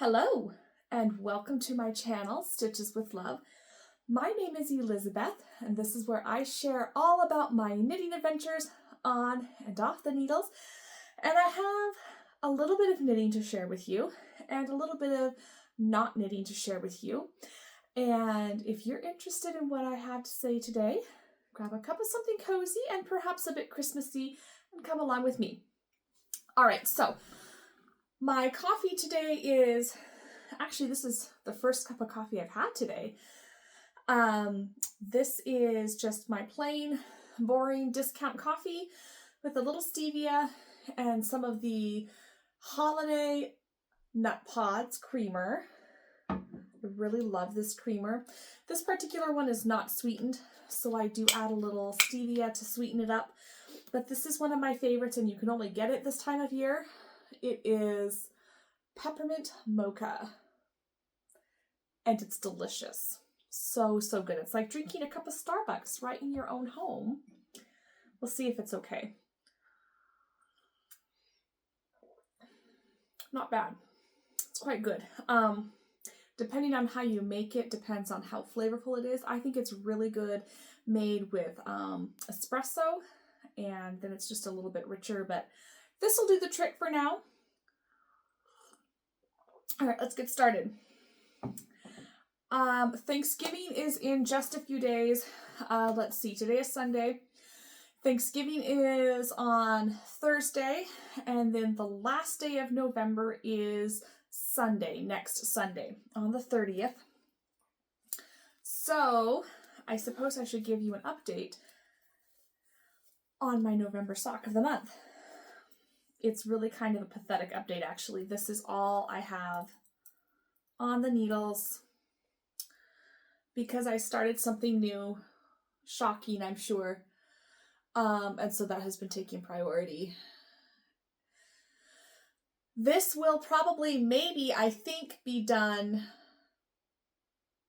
Hello, and welcome to my channel, Stitches with Love. My name is Elizabeth, and this is where I share all about my knitting adventures on and off the needles. And I have a little bit of knitting to share with you, and a little bit of not knitting to share with you. And if you're interested in what I have to say today, grab a cup of something cozy and perhaps a bit Christmassy and come along with me. All right, so my coffee today is, actually this is the first cup of coffee I've had today. This is just my plain, boring discount coffee with a little stevia and some of the holiday nut pods creamer. I really love this creamer. This particular one is not sweetened, so I do add a little stevia to sweeten it up. But this is one of my favorites, and you can only get it this time of year. It is peppermint mocha, and it's delicious. So good. It's like drinking a cup of Starbucks right in your own home. We'll see if it's okay. Not bad. It's quite good. Depending on how you make it, depends on how flavorful it is. I think it's really good made with espresso, and then it's just a little bit richer, but this will do the trick for now. All right, let's get started. Thanksgiving is in just a few days. Let's see, today is Sunday. Thanksgiving is on Thursday, and then the last day of November is Sunday, next Sunday, on the 30th. So, I suppose I should give you an update on my November sock of the month. It's really kind of a pathetic update, actually. This is all I have on the needles because I started something new. Shocking, I'm sure. And so that has been taking priority. This will probably, maybe, I think, be done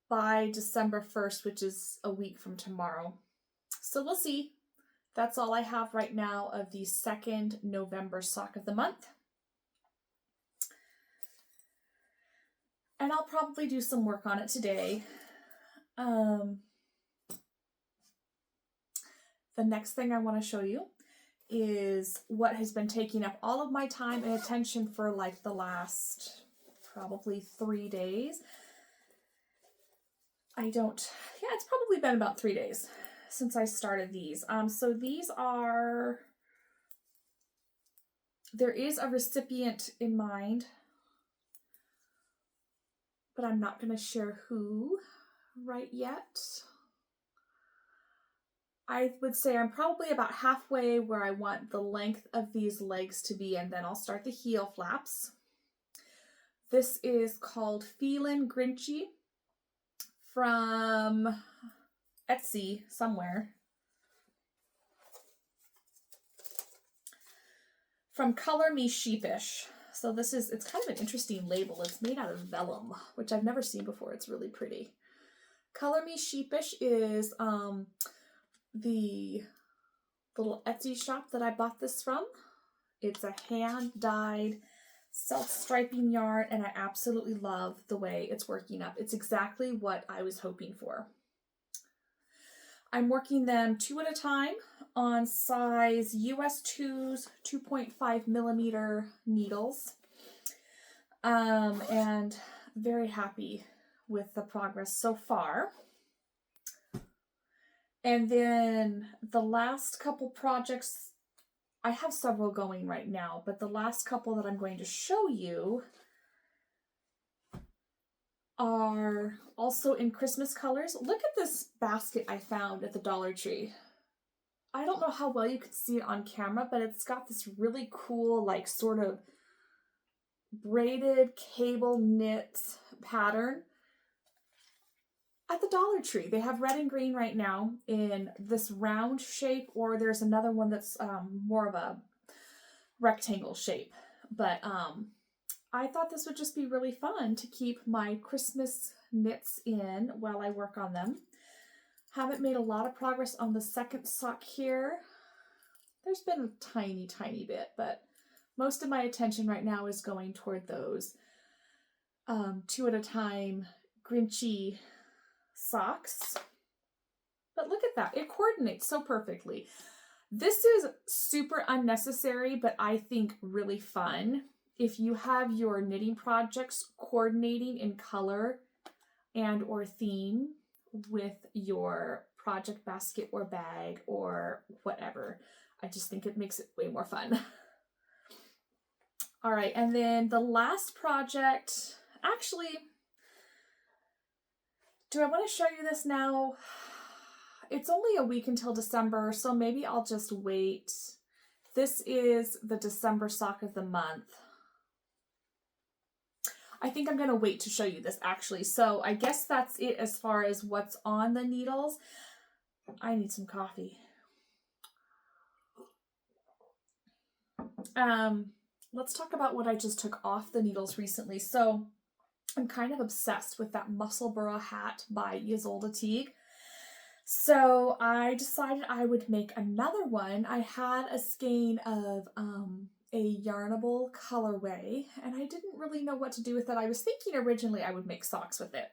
by December 1st, which is a week from tomorrow. So we'll see. That's all I have right now of the second November sock of the month. And I'll probably do some work on it today. The next thing I want to show you is what has been taking up all of my time and attention for like the last probably 3 days. It's probably been about 3 days since I started these. So these are, there is a recipient in mind, but I'm not going to share who right yet. I would say I'm probably about halfway where I want the length of these legs to be, and then I'll start the heel flaps. This is called Feelin' Grinchy from Etsy somewhere. From Color Me Sheepish. So it's kind of an interesting label. It's made out of vellum, which I've never seen before. It's really pretty. Color Me Sheepish is the little Etsy shop that I bought this from. It's a hand-dyed self-striping yarn, and I absolutely love the way it's working up. It's exactly what I was hoping for. I'm working them 2 at a time on size US 2s, 2.5 millimeter needles. And very happy with the progress so far. And then the last couple projects, I have several going right now, but the last couple that I'm going to show you are also in Christmas colors. Look at this basket I found at the Dollar Tree. I don't know how well you can see it on camera, but it's got this really cool, like, sort of braided cable knit pattern at the Dollar Tree. They have red and green right now in this round shape, or there's another one that's more of a rectangle shape. But I thought this would just be really fun to keep my Christmas knits in while I work on them. Haven't made a lot of progress on the second sock here. There's been a tiny bit, but most of my attention right now is going toward those. 2 at a time Grinchy socks. But look at that, it coordinates so perfectly. This is super unnecessary, but I think really fun. If you have your knitting projects coordinating in color and or theme with your project basket or bag or whatever, I just think it makes it way more fun. All right, and then the last project, actually, do I want to show you this now? It's only a week until December, so maybe I'll just wait. This is the December sock of the month. I think I'm going to wait to show you this actually. So I guess that's it as far as what's on the needles. I need some coffee. Let's talk about what I just took off the needles recently. So I'm kind of obsessed with that Musselburgh hat by Ysolda Teague. So I decided I would make another one. I had a skein of a yarnable colorway, and I didn't really know what to do with it. I was thinking originally I would make socks with it,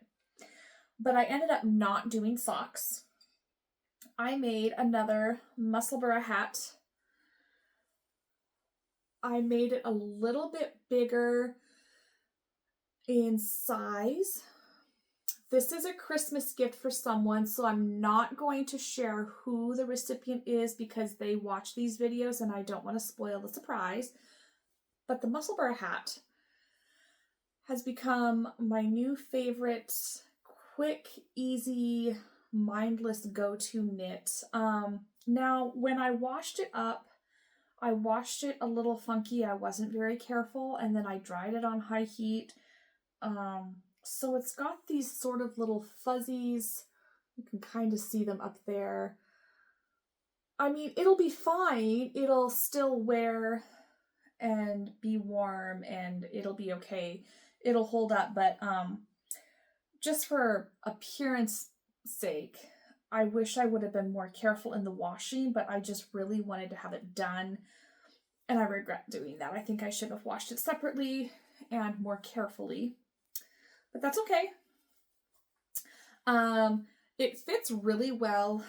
but I ended up not doing socks. I made another Musselburgh hat. I made it a little bit bigger in size. This is a Christmas gift for someone, so I'm not going to share who the recipient is because they watch these videos and I don't want to spoil the surprise. But the Musselburgh hat has become my new favorite, quick, easy, mindless go-to knit. Now, when I washed it up, I washed it a little funky. I wasn't very careful, and then I dried it on high heat. So it's got these sort of little fuzzies. You can kind of see them up there. I mean, it'll be fine. It'll still wear and be warm and it'll be okay. It'll hold up, but just for appearance sake, I wish I would have been more careful in the washing, but I just really wanted to have it done and I regret doing that. I think I should have washed it separately and more carefully. But that's okay. It fits really well.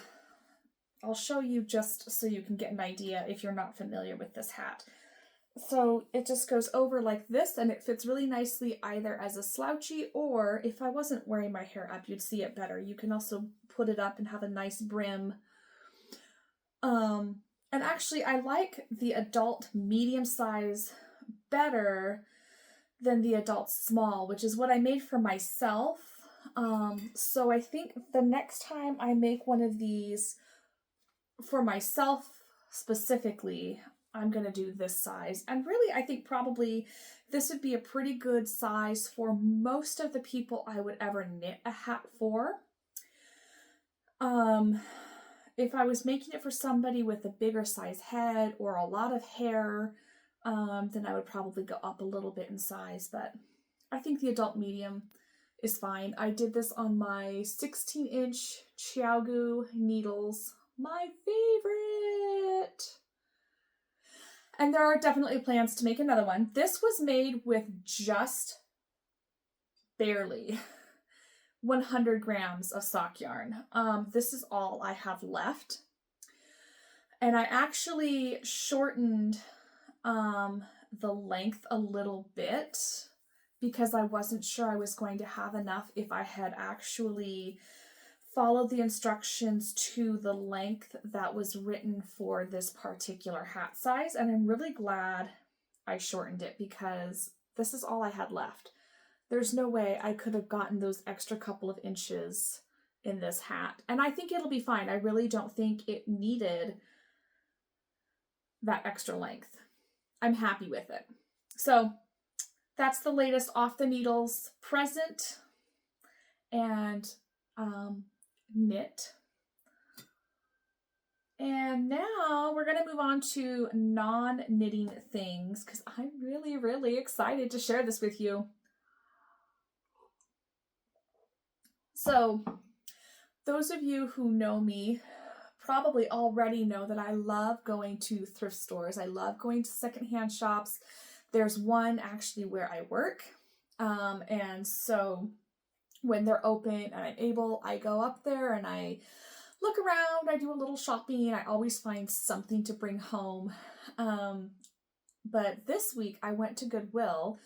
I'll show you just so you can get an idea if you're not familiar with this hat. So it just goes over like this and it fits really nicely either as a slouchy or if I wasn't wearing my hair up, you'd see it better. You can also put it up and have a nice brim. And actually I like the adult medium size better than the adult small, which is what I made for myself. So I think the next time I make one of these for myself specifically, I'm going to do this size. And really, I think probably this would be a pretty good size for most of the people I would ever knit a hat for. If I was making it for somebody with a bigger size head or a lot of hair, then I would probably go up a little bit in size, but I think the adult medium is fine. I did this on my 16-inch Chiaogu needles, my favorite. And there are definitely plans to make another one. This was made with just barely 100 grams of sock yarn. This is all I have left. And I actually shortened the length a little bit because I wasn't sure I was going to have enough if I had actually followed the instructions to the length that was written for this particular hat size. And I'm really glad I shortened it because this is all I had left. There's no way I could have gotten those extra couple of inches in this hat. And I think it'll be fine. I really don't think it needed that extra length. I'm happy with it. So that's the latest off the needles present and knit. And now we're going to move on to non-knitting things because I'm really, really excited to share this with you. So those of you who know me probably already know that I love going to thrift stores. I love going to secondhand shops. There's one actually where I work, And so when they're open and I'm able, I go up there and I look around, I do a little shopping. I always find something to bring home. But this week I went to Goodwill.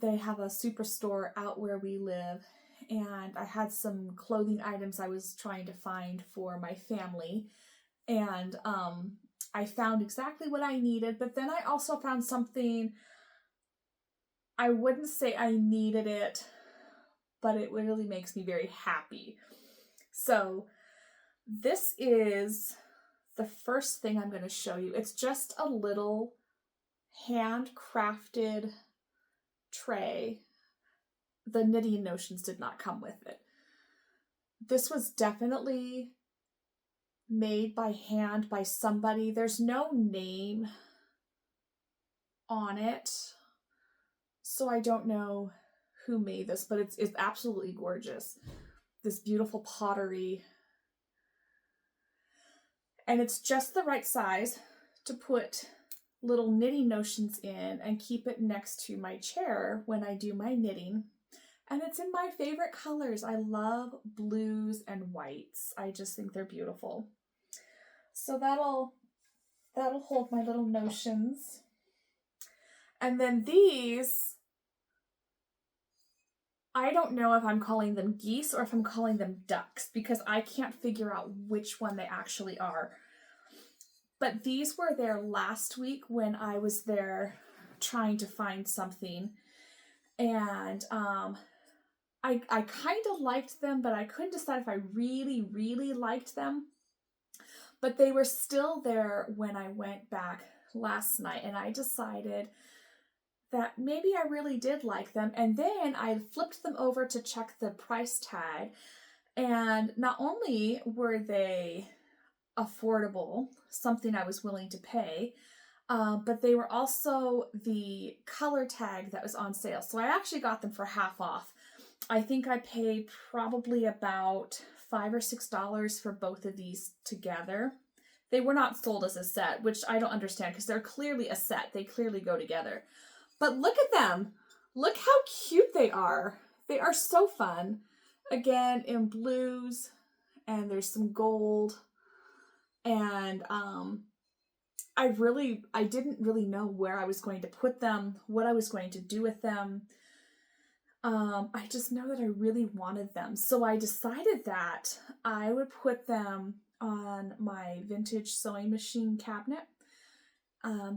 They have a superstore out where we live, and I had some clothing items I was trying to find for my family. And I found exactly what I needed, but then I also found something. I wouldn't say I needed it, but it really makes me very happy. So this is the first thing I'm going to show you. It's just a little handcrafted tray. The knitting notions did not come with it. This was definitely made by hand by somebody. There's no name on it, so I don't know who made this, but it's absolutely gorgeous. This beautiful pottery. And it's just the right size to put little knitting notions in and keep it next to my chair when I do my knitting. And it's in my favorite colors. I love blues and whites. I just think they're beautiful. So that'll hold my little notions. And then these, I don't know if I'm calling them geese or if I'm calling them ducks, because I can't figure out which one they actually are. But these were there last week when I was there trying to find something. And I kind of liked them, but I couldn't decide if I really, really liked them. But they were still there when I went back last night, and I decided that maybe I really did like them. And then I flipped them over to check the price tag, and not only were they affordable, something I was willing to pay, but they were also the color tag that was on sale. So I actually got them for half off. I think I paid probably about $5 or $6 for both of these together. They were not sold as a set, which I don't understand because they're clearly a set. They clearly go together. But look at them. Look how cute they are. They are so fun. Again, in blues, and there's some gold. And I didn't really know where I was going to put them, what I was going to do with them. I just know that I really wanted them. So I decided that I would put them on my vintage sewing machine cabinet,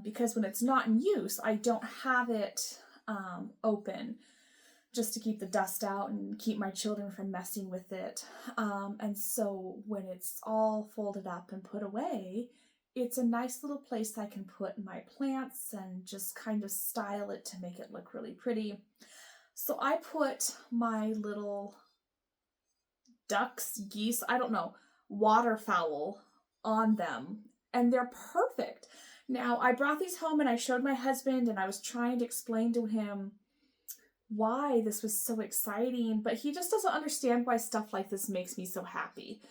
because when it's not in use, I don't have it open, just to keep the dust out and keep my children from messing with it. And so when it's all folded up and put away, it's a nice little place I can put my plants and just kind of style it to make it look really pretty. So I put my little ducks, geese, I don't know, waterfowl on them, and they're perfect. Now, I brought these home and I showed my husband, and I was trying to explain to him why this was so exciting, but he just doesn't understand why stuff like this makes me so happy.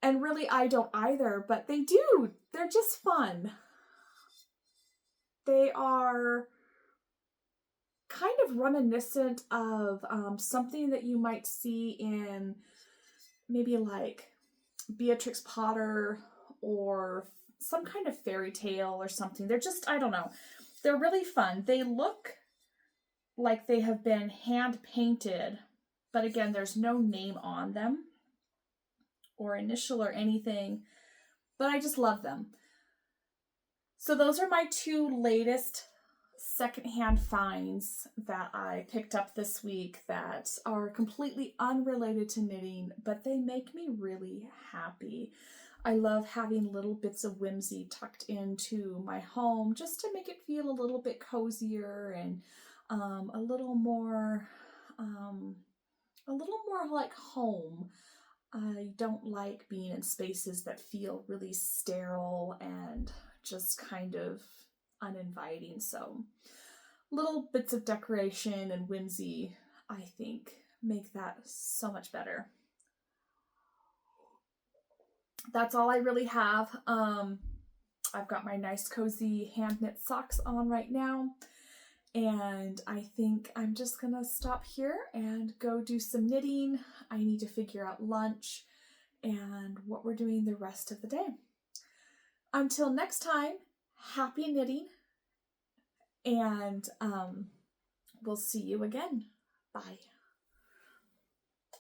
And really, I don't either, but they do. They're just fun. They are kind of reminiscent of something that you might see in maybe like Beatrix Potter or some kind of fairy tale or something. They're just, I don't know. They're really fun. They look like they have been hand painted, but again, there's no name on them or initial or anything, but I just love them. So those are my two latest secondhand finds that I picked up this week that are completely unrelated to knitting, but they make me really happy. I love having little bits of whimsy tucked into my home just to make it feel a little bit cozier and a little more like home. I don't like being in spaces that feel really sterile and just kind of uninviting. So little bits of decoration and whimsy, I think, make that so much better. That's all I really have. I've got my nice cozy hand knit socks on right now. And I think I'm just gonna stop here and go do some knitting. I need to figure out lunch and what we're doing the rest of the day. Until next time, happy knitting, and we'll see you again. Bye.